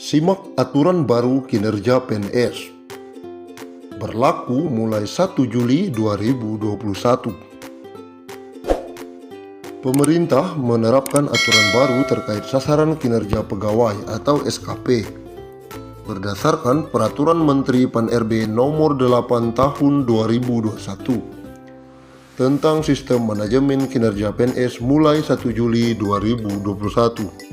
Simak aturan baru kinerja PNS. Berlaku mulai 1 Juli 2021. Pemerintah menerapkan aturan baru terkait sasaran kinerja pegawai atau SKP berdasarkan Peraturan Menteri Pan-RB Nomor 8 Tahun 2021 tentang Sistem Manajemen Kinerja PNS mulai 1 Juli 2021.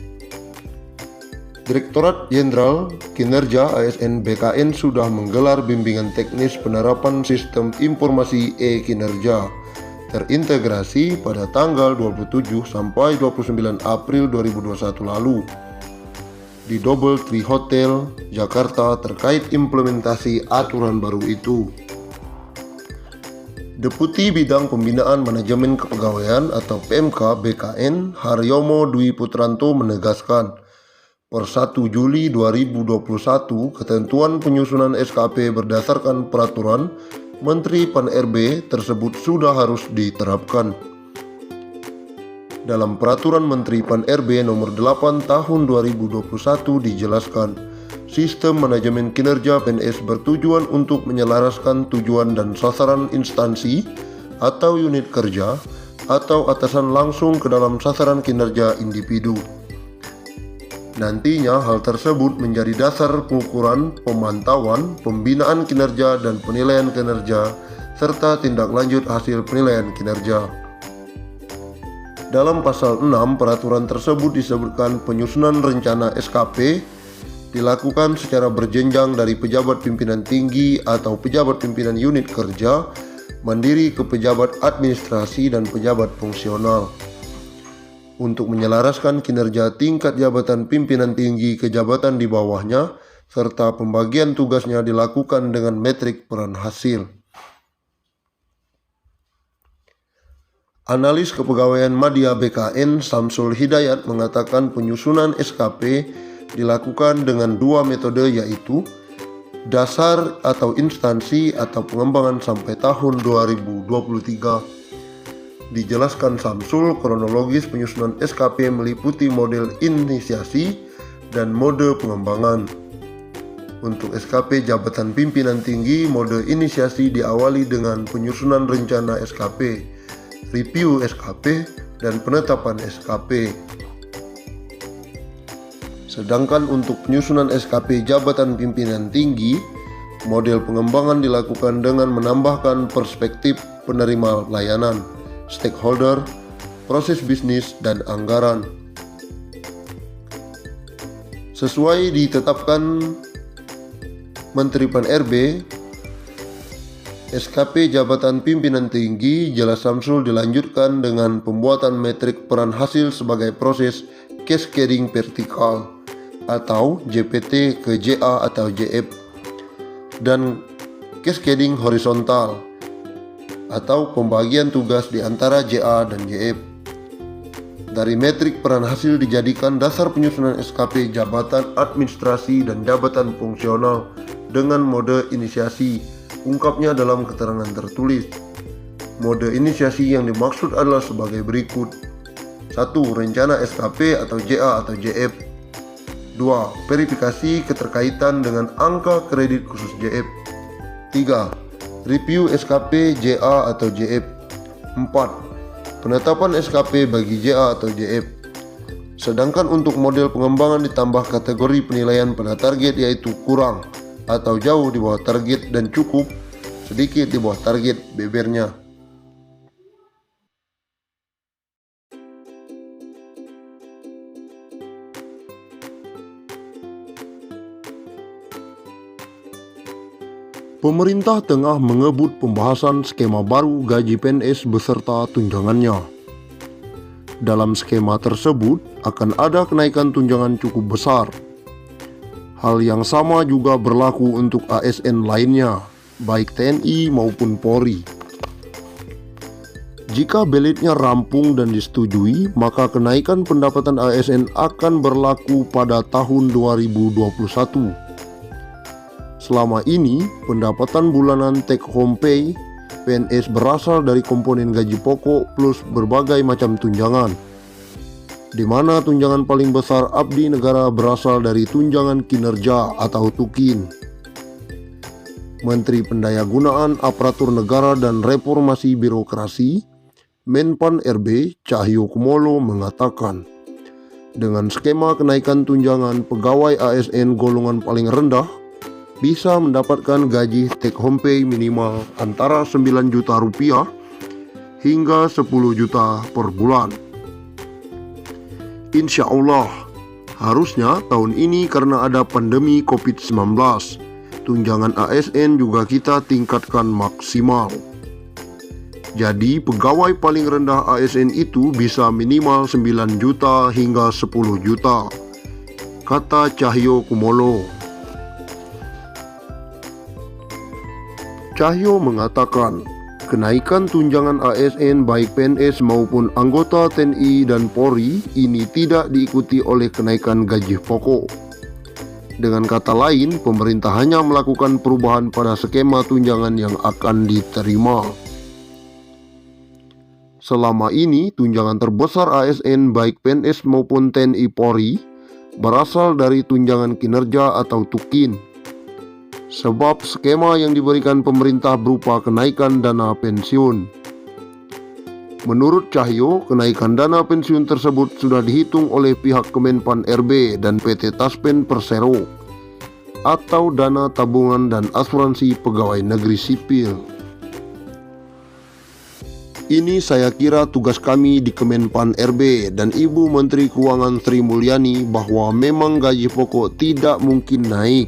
Direktorat Jenderal Kinerja ASN BKN sudah menggelar bimbingan teknis penerapan sistem informasi e-kinerja terintegrasi pada tanggal 27 sampai 29 April 2021 lalu di Double Tree Hotel, Jakarta terkait implementasi aturan baru itu. Deputi Bidang Pembinaan Manajemen Kepegawaian atau PMK BKN Haryomo Dwi Putranto menegaskan, per 1 Juli 2021, ketentuan penyusunan SKP berdasarkan Peraturan Menteri Pan-RB tersebut sudah harus diterapkan. Dalam Peraturan Menteri Pan-RB Nomor 8 Tahun 2021 dijelaskan, sistem manajemen kinerja PNS bertujuan untuk menyelaraskan tujuan dan sasaran instansi atau unit kerja atau atasan langsung ke dalam sasaran kinerja individu. Nantinya hal tersebut menjadi dasar pengukuran, pemantauan, pembinaan kinerja dan penilaian kinerja serta tindak lanjut hasil penilaian kinerja. Dalam pasal 6 peraturan tersebut disebutkan penyusunan rencana SKP dilakukan secara berjenjang dari pejabat pimpinan tinggi atau pejabat pimpinan unit kerja mandiri ke pejabat administrasi dan pejabat fungsional. Untuk menyelaraskan kinerja tingkat jabatan pimpinan tinggi ke jabatan di bawahnya, serta pembagian tugasnya dilakukan dengan metrik peran hasil. Analis Kepegawaian Madya BKN Samsul Hidayat mengatakan penyusunan SKP dilakukan dengan dua metode, yaitu dasar atau instansi atau pengembangan sampai tahun 2023. Dijelaskan Samsul, kronologis penyusunan SKP meliputi model inisiasi dan mode pengembangan. Untuk SKP jabatan pimpinan tinggi, mode inisiasi diawali dengan penyusunan rencana SKP, review SKP, dan penetapan SKP. Sedangkan untuk penyusunan SKP jabatan pimpinan tinggi, model pengembangan dilakukan dengan menambahkan perspektif penerima layanan, stakeholder, proses bisnis, dan anggaran. Sesuai ditetapkan Menteri Pan-RB, SKP jabatan pimpinan tinggi jelas Samsul dilanjutkan dengan pembuatan metrik peran hasil sebagai proses cascading vertikal atau JPT ke JA atau JF, dan cascading horizontal atau pembagian tugas di antara JA dan JF. Dari metrik peran hasil dijadikan dasar penyusunan SKP jabatan administrasi dan jabatan fungsional dengan mode inisiasi, ungkapnya dalam keterangan tertulis. Mode inisiasi yang dimaksud adalah sebagai berikut: 1. Rencana SKP atau JA atau JF. 2. Verifikasi keterkaitan dengan angka kredit khusus JF. 3. Review SKP JA atau JF. 4. Penetapan SKP bagi JA atau JF. Sedangkan untuk model pengembangan ditambah kategori penilaian pada target, yaitu kurang atau jauh di bawah target dan cukup sedikit di bawah target bebernya. Pemerintah tengah mengebut pembahasan skema baru gaji PNS beserta tunjangannya. Dalam skema tersebut akan ada kenaikan tunjangan cukup besar. Hal yang sama juga berlaku untuk ASN lainnya, baik TNI maupun Polri. Jika belitnya rampung dan disetujui, maka kenaikan pendapatan ASN akan berlaku pada tahun 2021. Selama ini, pendapatan bulanan take home pay PNS berasal dari komponen gaji pokok plus berbagai macam tunjangan. di mana tunjangan paling besar abdi negara berasal dari tunjangan kinerja atau TUKIN. Menteri Pendayagunaan Aparatur Negara dan Reformasi Birokrasi, Menpan RB Cahyokumolo mengatakan, dengan skema kenaikan tunjangan pegawai ASN golongan paling rendah bisa mendapatkan gaji take home pay minimal antara 9 juta rupiah hingga 10 juta per bulan. Insya Allah, harusnya tahun ini karena ada pandemi COVID-19, tunjangan ASN juga kita tingkatkan maksimal. Jadi pegawai paling rendah ASN itu bisa minimal 9 juta hingga 10 juta, kata Cahyokumolo. Cahyo mengatakan, kenaikan tunjangan ASN baik PNS maupun anggota TNI dan Polri ini tidak diikuti oleh kenaikan gaji pokok. Dengan kata lain, pemerintah hanya melakukan perubahan pada skema tunjangan yang akan diterima. Selama ini, tunjangan terbesar ASN baik PNS maupun TNI Polri berasal dari tunjangan kinerja atau TUKIN. Sebab skema yang diberikan pemerintah berupa kenaikan dana pensiun. Menurut Cahyo, kenaikan dana pensiun tersebut sudah dihitung oleh pihak Kemenpan RB dan PT Taspen Persero atau dana tabungan dan asuransi pegawai negeri sipil. Ini saya kira tugas kami di Kemenpan RB dan Ibu Menteri Keuangan Sri Mulyani bahwa memang gaji pokok tidak mungkin naik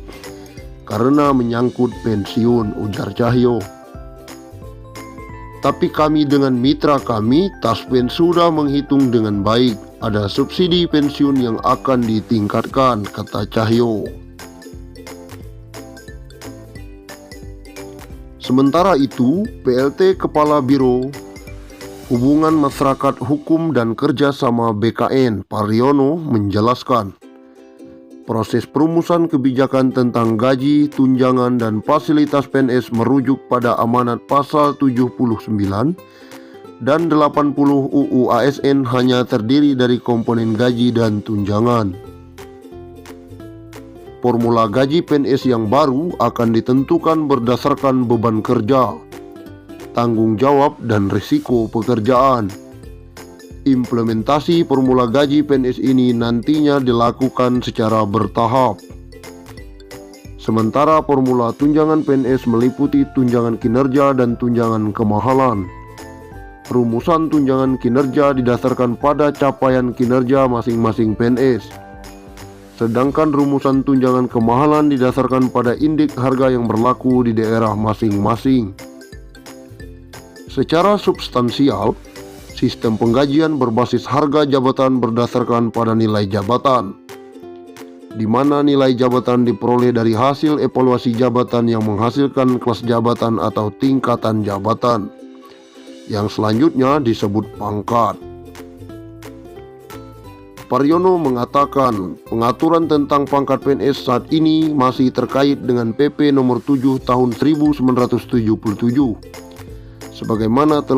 karena menyangkut pensiun, ujar Cahyo. Tapi kami dengan mitra kami, Taspen sudah menghitung dengan baik. Ada subsidi pensiun yang akan ditingkatkan, kata Cahyo. Sementara itu, PLT Kepala Biro Hubungan Masyarakat Hukum dan Kerjasama BKN, Pariono, menjelaskan, proses perumusan kebijakan tentang gaji, tunjangan, dan fasilitas PNS merujuk pada amanat pasal 79 dan 80 UU ASN hanya terdiri dari komponen gaji dan tunjangan. Formula gaji PNS yang baru akan ditentukan berdasarkan beban kerja, tanggung jawab, dan risiko pekerjaan. Implementasi formula gaji PNS ini nantinya dilakukan secara bertahap. Sementara formula tunjangan PNS meliputi tunjangan kinerja dan tunjangan kemahalan. Rumusan tunjangan kinerja didasarkan pada capaian kinerja masing-masing PNS. Sedangkan rumusan tunjangan kemahalan didasarkan pada indeks harga yang berlaku di daerah masing-masing. Secara substansial, sistem penggajian berbasis harga jabatan berdasarkan pada nilai jabatan, di mana nilai jabatan diperoleh dari hasil evaluasi jabatan yang menghasilkan kelas jabatan atau tingkatan jabatan, yang selanjutnya disebut pangkat. Pariono mengatakan pengaturan tentang pangkat PNS saat ini masih terkait dengan PP nomor 7 tahun 1977. Sebagaimana telah